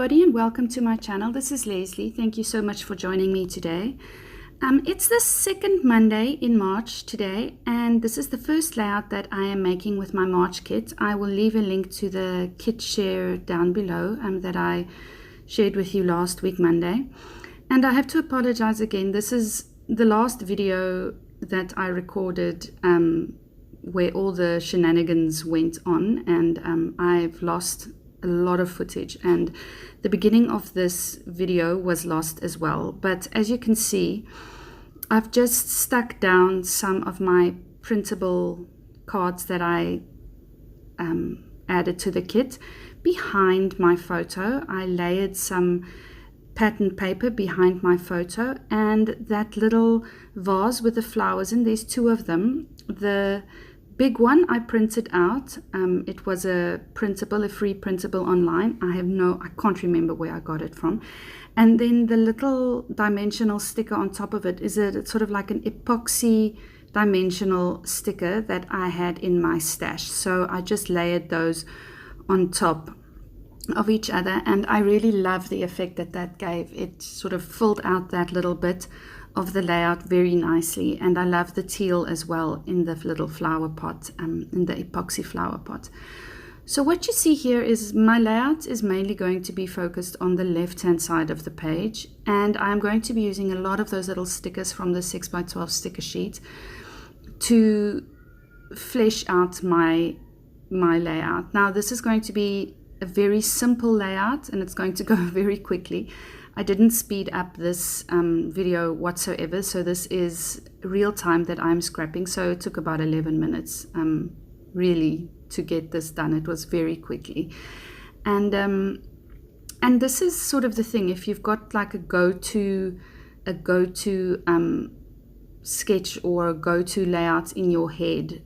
everybody, and welcome to my channel. This is Leslie. Thank you so much for joining me today. It's the second Monday in March today, and this is the first layout that I am making with my March kit. I will leave a link to the kit share down below that I shared with you last week Monday. And I have to apologize again. This is the last video that I recorded where all the shenanigans went on, and I've lost a lot of footage, and the beginning of this video was lost as well. But as you can see, I've just stuck down some of my printable cards that I added to the kit behind my photo. I layered some pattern paper behind my photo, and that little vase with the flowers in, there's two of them. The big one I printed out. It was a free printable online. I can't remember where I got it from. And then the little dimensional sticker on top of it is sort of like an epoxy dimensional sticker that I had in my stash. So I just layered those on top of each other, and I really love the effect that gave. It sort of filled out that little bit of the layout very nicely, and I love the teal as well in the little flower pot, in the epoxy flower pot. So what you see here is my layout is mainly going to be focused on the left hand side of the page, and I'm going to be using a lot of those little stickers from the 6x12 sticker sheet to flesh out my layout. Now this is going to be a very simple layout, and it's going to go very quickly. I didn't speed up this video whatsoever, so this is real time that I'm scrapping. So it took about 11 minutes really to get this done. It was very quickly, and this is sort of the thing. If you've got like a go-to sketch or a go-to layout in your head,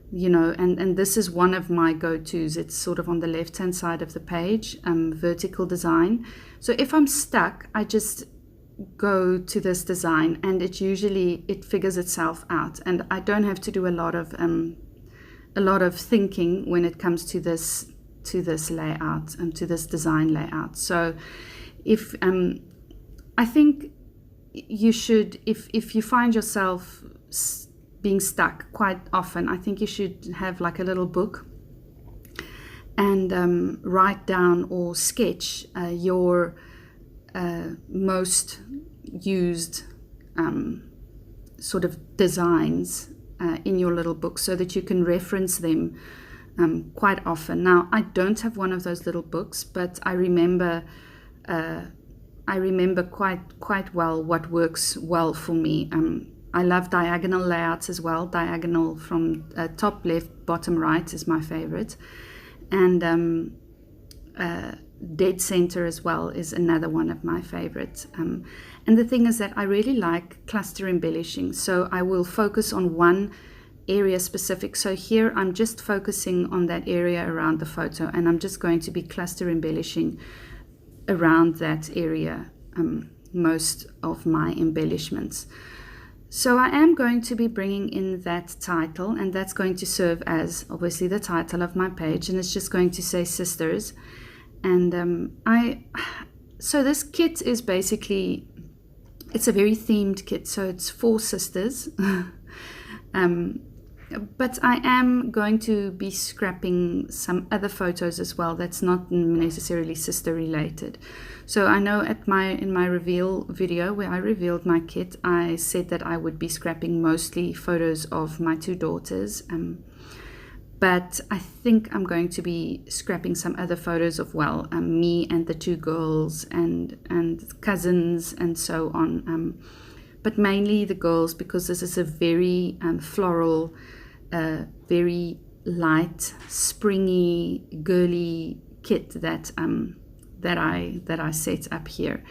you know, and this is one of my go-tos. It's sort of on the left hand side of the page, vertical design. So if I'm stuck, I just go to this design, and it figures itself out, and I don't have to do a lot of thinking when it comes to this layout and to this design layout. So if I think you should, if you find yourself being stuck quite often, I think you should have like a little book and write down or sketch your most used sort of designs in your little book, so that you can reference them quite often. Now I don't have one of those little books, but I remember quite well what works well for me. I love diagonal layouts as well. Diagonal from top left, bottom right is my favorite. And dead center as well is another one of my favorites. And the thing is that I really like cluster embellishing. So I will focus on one area specific. So here I'm just focusing on that area around the photo, and I'm just going to be cluster embellishing around that area, most of my embellishments. So I am going to be bringing in that title, and that's going to serve as obviously the title of my page, and it's just going to say Sisters. And so this kit is basically, it's a very themed kit, so it's for sisters. But I am going to be scrapping some other photos as well that's not necessarily sister related. So I know in my reveal video where I revealed my kit, I said that I would be scrapping mostly photos of my two daughters, but I think I'm going to be scrapping some other photos of me and the two girls and cousins and so on, but mainly the girls, because this is a very floral, very light, springy, girly kit that I set up here.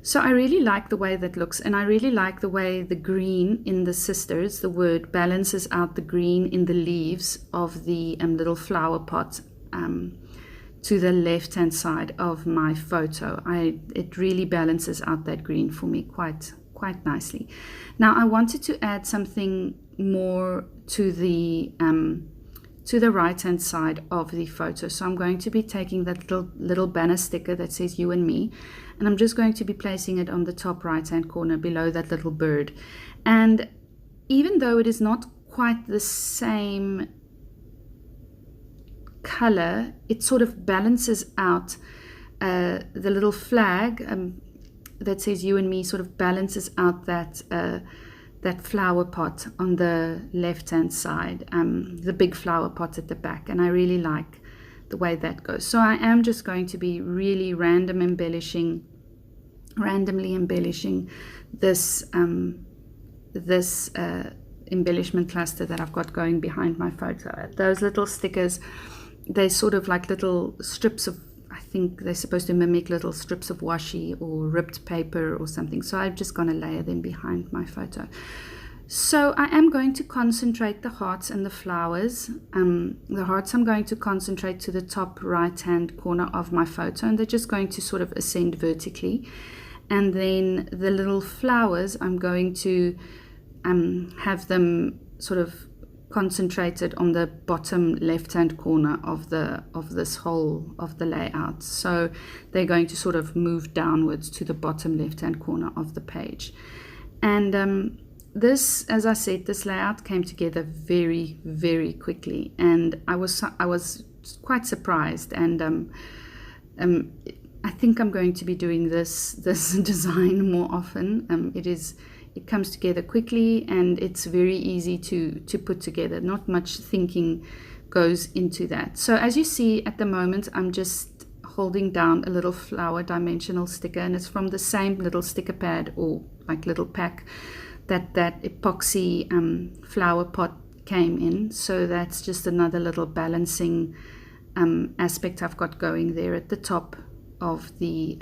So I really like the way that looks, and I really like the way the green in the sisters, the word, balances out the green in the leaves of the little flower pot to the left hand side of my photo. It really balances out that green for me quite nicely. Now I wanted to add something more to the to the right hand side of the photo. So I'm going to be taking that little banner sticker that says you and me, and I'm just going to be placing it on the top right hand corner below that little bird. And even though it is not quite the same color, it sort of balances out the little flag that says you and me, sort of balances out that flower pot on the left hand side, the big flower pot at the back, and I really like the way that goes. So I am just going to be really randomly embellishing this embellishment cluster that I've got going behind my photo. Those little stickers, they're sort of like little strips of, I think they're supposed to mimic little strips of washi or ripped paper or something. So I'm just going to layer them behind my photo. So I am going to concentrate the hearts and the flowers. The hearts I'm going to concentrate to the top right hand corner of my photo, and they're just going to sort of ascend vertically. And then the little flowers, I'm going to have them sort of concentrated on the bottom left hand corner of this whole of the layout. So they're going to sort of move downwards to the bottom left hand corner of the page. And this, as I said, this layout came together very, very quickly, and I was quite surprised. And I think I'm going to be doing this design more often. It comes together quickly, and it's very easy to put together. Not much thinking goes into that. So as you see at the moment, I'm just holding down a little flower dimensional sticker, and it's from the same little sticker pad or like little pack that epoxy flower pot came in. So that's just another little balancing aspect I've got going there at the top of the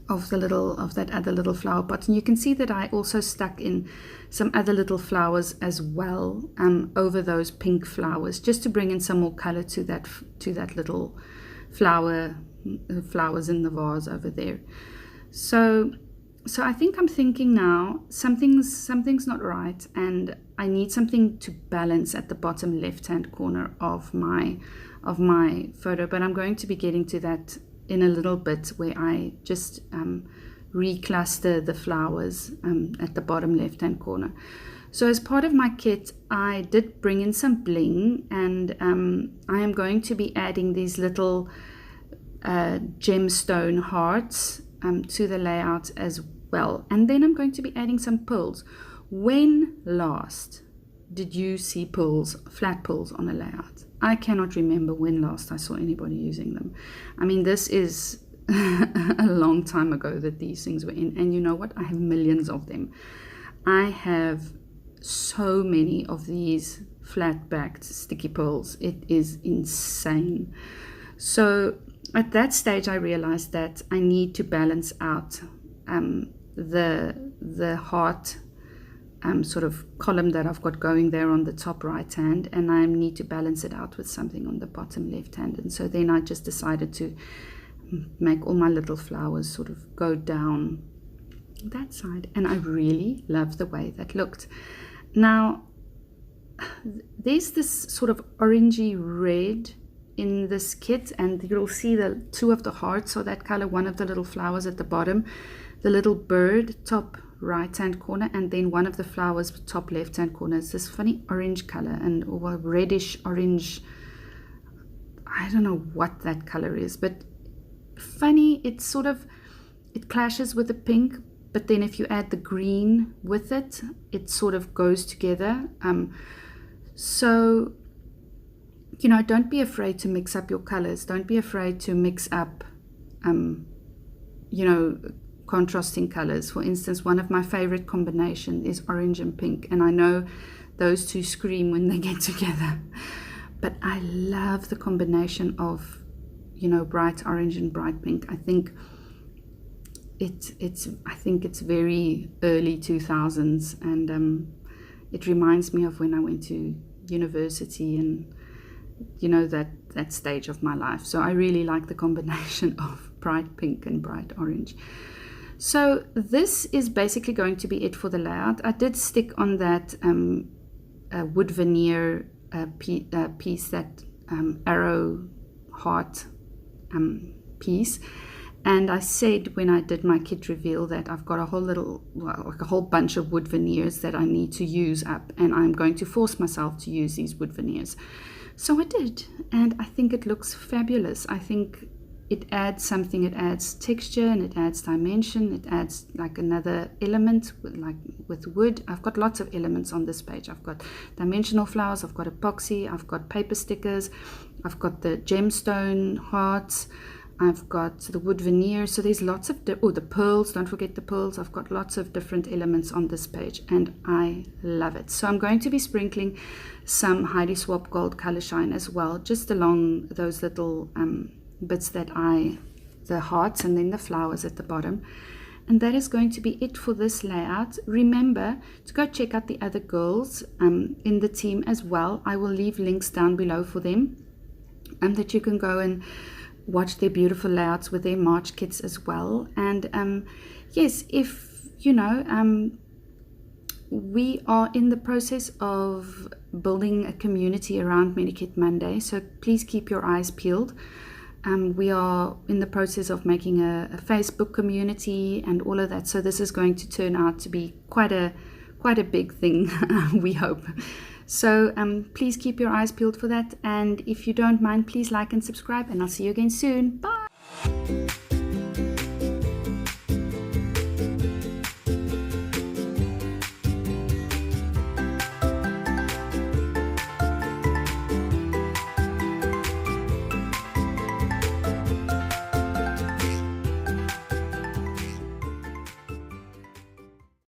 that other little flower pot. And you can see that I also stuck in some other little flowers as well over those pink flowers, just to bring in some more color to that little flowers in the vase over there. So I think I'm thinking now something's not right, and I need something to balance at the bottom left hand corner of my photo. But I'm going to be getting to that in a little bit, where I just recluster the flowers at the bottom left hand corner. So as part of my kit, I did bring in some bling, and I am going to be adding these little gemstone hearts to the layout as well. And then I'm going to be adding some pearls. When last did you see pearls, flat pearls on a layout? I cannot remember when last I saw anybody using them. I mean, this is a long time ago that these things were in. And you know what? I have millions of them. I have so many of these flat-backed sticky pearls. It is insane. So at that stage, I realized that I need to balance out the heart sort of column that I've got going there on the top right hand, and I need to balance it out with something on the bottom left hand. And so then I just decided to make all my little flowers sort of go down that side, and I really love the way that looked. Now there's this sort of orangey red in this kit, and you'll see the two of the hearts are that color, one of the little flowers at the bottom, the little bird top right hand corner, and then one of the flowers top left hand corner. It's this funny orange color, and or reddish orange, I don't know what that color is, but funny. It's sort of, it clashes with the pink, but then if you add the green with it, it sort of goes together. So you know, don't be afraid to mix up your colors. Don't be afraid to mix up you know, contrasting colors. For instance, one of my favorite combination is orange and pink, and I know those two scream when they get together, but I love the combination of, you know, bright orange and bright pink. I think it's very early 2000s, and it reminds me of when I went to university, and you know, that stage of my life. So I really like the combination of bright pink and bright orange. So this is basically going to be it for the layout. I did stick on that wood veneer piece, that arrow heart piece. And I said when I did my kit reveal that I've got a whole bunch of wood veneers that I need to use up, and I'm going to force myself to use these wood veneers. So I did, and I think it looks fabulous. I think it adds something. It adds texture and it adds dimension. It adds like another element with wood. I've got lots of elements on this page. I've got dimensional flowers, I've got epoxy, I've got paper stickers, I've got the gemstone hearts, I've got the wood veneer. So there's lots of, the pearls, don't forget the pearls. I've got lots of different elements on this page and I love it. So I'm going to be sprinkling some Heidi Swap Gold Color Shine as well, just along those little bits the hearts and then the flowers at the bottom. And that is going to be it for this layout. Remember to go check out the other girls in the team as well. I will leave links down below for them that you can go and watch their beautiful layouts with their March kits as well. And yes, if you know, we are in the process of building a community around Medikit Monday, so please keep your eyes peeled. We are in the process of making a Facebook community and all of that, so this is going to turn out to be quite a big thing, we hope. So please keep your eyes peeled for that, and if you don't mind, please like and subscribe, and I'll see you again soon. Bye.